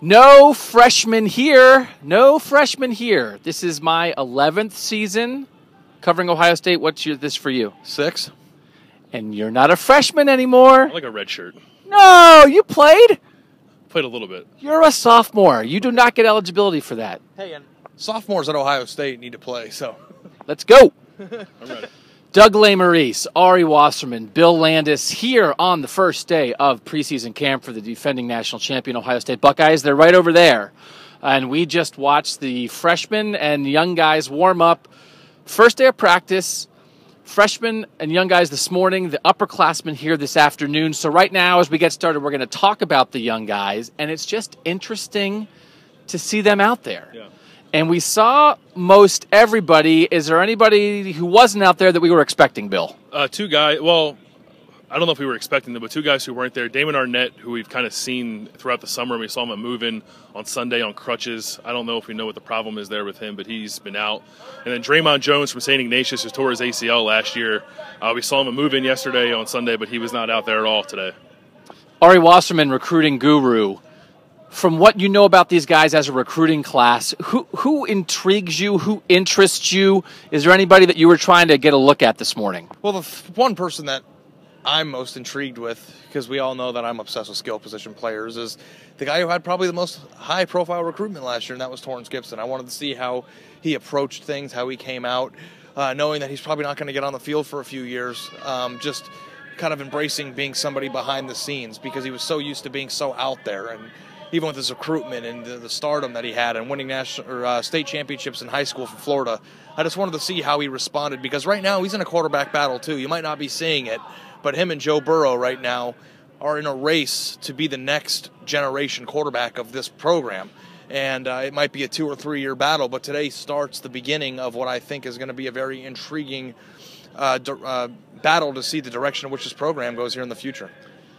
No freshman here. No freshman here. This is my 11th season covering Ohio State. What's this for you? 6. And you're not a freshman anymore. I like a red shirt. No, you played. Played a little bit. You're a sophomore. You do not get eligibility for that. Hey, and sophomores at Ohio State need to play, so. Let's go. I'm ready. Doug Maurice, Ari Wasserman, Bill Landis here on the first day of preseason camp for the defending national champion Ohio State Buckeyes. They're right over there. And we just watched the freshmen and young guys warm up. First day of practice, freshmen and young guys this morning, the upperclassmen here this afternoon. So right now, as we get started, we're going to talk about the young guys. And it's just interesting to see them out there. Yeah. And we saw most everybody. Is there anybody who wasn't out there that we were expecting, Bill? 2 guys. Well, I don't know if we were expecting them, but 2 guys who weren't there. Damon Arnett, who we've kind of seen throughout the summer. We saw him move in on Sunday on crutches. I don't know if we know what the problem is there with him, but he's been out. And then Draymond Jones from St. Ignatius, who tore his ACL last year. We saw him move in yesterday on Sunday, but he was not out there at all today. Ari Wasserman, recruiting guru. From what you know about these guys as a recruiting class, who intrigues you? Who interests you? Is there anybody that you were trying to get a look at this morning? Well, the one person that I'm most intrigued with, because we all know that I'm obsessed with skill position players, is the guy who had probably the most high-profile recruitment last year, and that was Torrance Gibson. I wanted to see how he approached things, how he came out, knowing that he's probably not going to get on the field for a few years, just kind of embracing being somebody behind the scenes, because he was so used to being so out there, and even with his recruitment and the stardom that he had and winning national or state championships in high school for Florida, I just wanted to see how he responded, because right now he's in a quarterback battle too. You might not be seeing it, but him and Joe Burrow right now are in a race to be the next generation quarterback of this program. And it might be a 2 or 3 year battle, but today starts the beginning of what I think is going to be a very intriguing battle to see the direction in which this program goes here in the future.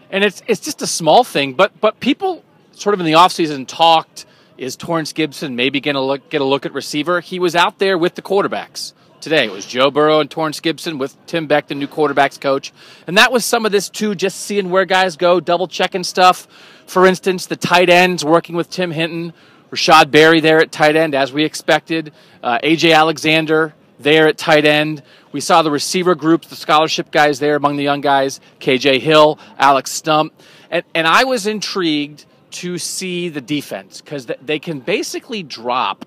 And it's just a small thing, but people sort of in the offseason talked, is Torrance Gibson maybe going to get a look at receiver? He was out there with the quarterbacks today. It was Joe Burrow and Torrance Gibson with Tim Beck, the new quarterbacks coach. And that was some of this, too, just seeing where guys go, double-checking stuff. For instance, the tight ends working with Tim Hinton, Rashad Berry there at tight end, as we expected, A.J. Alexander there at tight end. We saw the receiver groups, the scholarship guys there among the young guys, K.J. Hill, Alex Stump. And I was intrigued to see the defense, because they can basically drop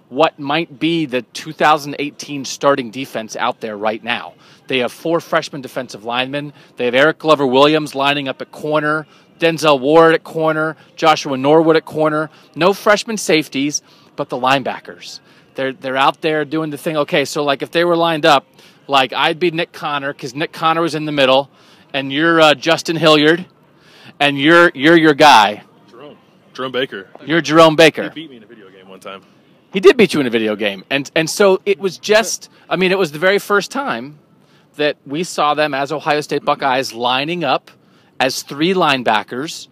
what might be the 2018 starting defense out there right now. They have 4 freshman defensive linemen. They have Eric Glover-Williams lining up at corner, Denzel Ward at corner, Joshua Norwood at corner. No freshman safeties, but the linebackers. They're out there doing the thing. Okay, so like if they were lined up, like I'd be Nick Connor, because Nick Connor was in the middle, and you're Justin Hilliard, and you're your guy. Jerome Baker. You're Jerome Baker. He beat me in a video game one time. He did beat you in a video game. And so it was just, I mean, it was the very first time that we saw them as Ohio State Buckeyes lining up as 3 linebackers,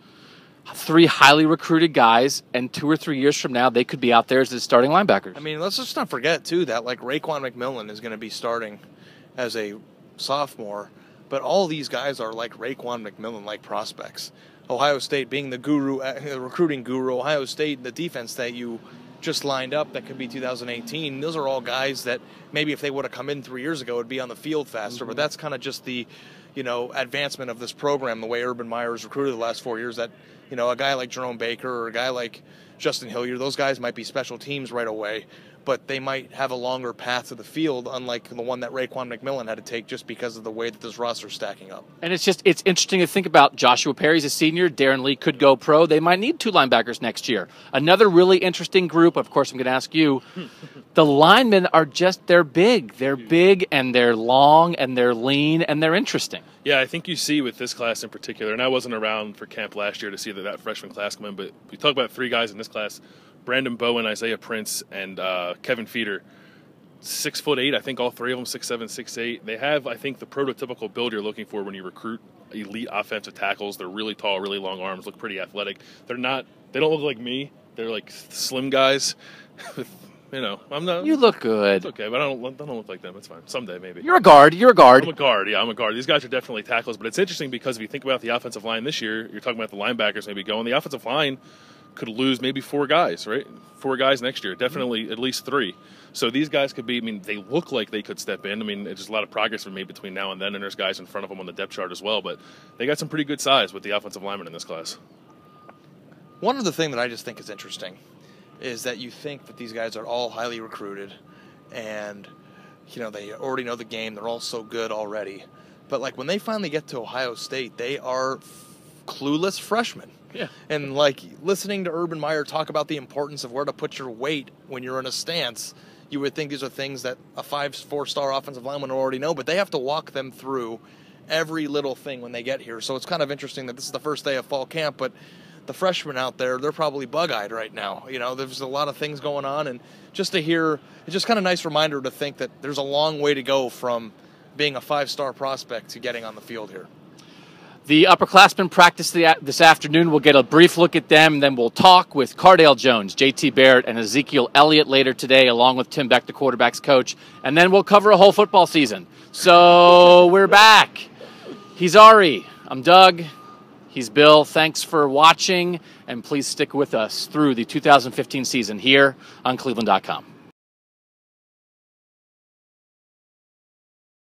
3 highly recruited guys, and 2 or 3 years from now, they could be out there as the starting linebackers. I mean, let's just not forget, too, that like Raekwon McMillan is going to be starting as a sophomore, but all these guys are like Raekwon McMillan-like prospects. Ohio State being the guru, the recruiting guru, Ohio State, the defense that you just lined up that could be 2018, those are all guys that maybe if they would have come in 3 years ago would be on the field faster, but that's kind of just the, advancement of this program, the way Urban Meyer's recruited the last 4 years, that, a guy like Jerome Baker or a guy like Justin Hilliard, those guys might be special teams right away, but they might have a longer path to the field, unlike the one that Raekwon McMillan had to take just because of the way that this roster's stacking up. And it's interesting to think about. Joshua Perry's a senior. Darren Lee could go pro. They might need 2 linebackers next year. Another really interesting group, of course I'm going to ask you, the linemen are they're big. They're big, and they're long, and they're lean, and they're interesting. Yeah, I think you see with this class in particular, and I wasn't around for camp last year to see that freshman class come in, but we talk about 3 guys in this class, Brandon Bowen, Isaiah Prince, and Kevin Feeder. 6'8", I think all 3 of them 6'7", 6'8". They have, I think, the prototypical build you're looking for when you recruit elite offensive tackles. They're really tall, really long arms, look pretty athletic. They don't look like me. They're like slim guys. I'm not. You look good. It's okay, but I don't look like them. It's fine. Someday, maybe. You're a guard. I'm a guard. Yeah, I'm a guard. These guys are definitely tackles, but it's interesting because if you think about the offensive line this year, you're talking about the linebackers maybe going. The offensive line could lose maybe 4 guys, right? 4 guys next year, definitely at least 3. So these guys could be, I mean, they look like they could step in. I mean, there's a lot of progress made between now and then, and there's guys in front of them on the depth chart as well. But they got some pretty good size with the offensive linemen in this class. One other thing that I just think is interesting is that you think that these guys are all highly recruited and, you know, they already know the game. They're all so good already. But, like, when they finally get to Ohio State, they are clueless freshmen. Yeah. And, like, listening to Urban Meyer talk about the importance of where to put your weight when you're in a stance, you would think these are things that a 4-star offensive lineman would already know, but they have to walk them through every little thing when they get here. So it's kind of interesting that this is the first day of fall camp, but the freshmen out there, they're probably bug-eyed right now. You know, there's a lot of things going on, and just to hear, it's just kind of a nice reminder to think that there's a long way to go from being a 5-star prospect to getting on the field here. The upperclassmen practice this afternoon. We'll get a brief look at them, then we'll talk with Cardale Jones, JT Barrett, and Ezekiel Elliott later today, along with Tim Beck, the quarterback's coach, and then we'll cover a whole football season. So we're back. He's Ari. I'm Doug. He's Bill. Thanks for watching, and please stick with us through the 2015 season here on cleveland.com.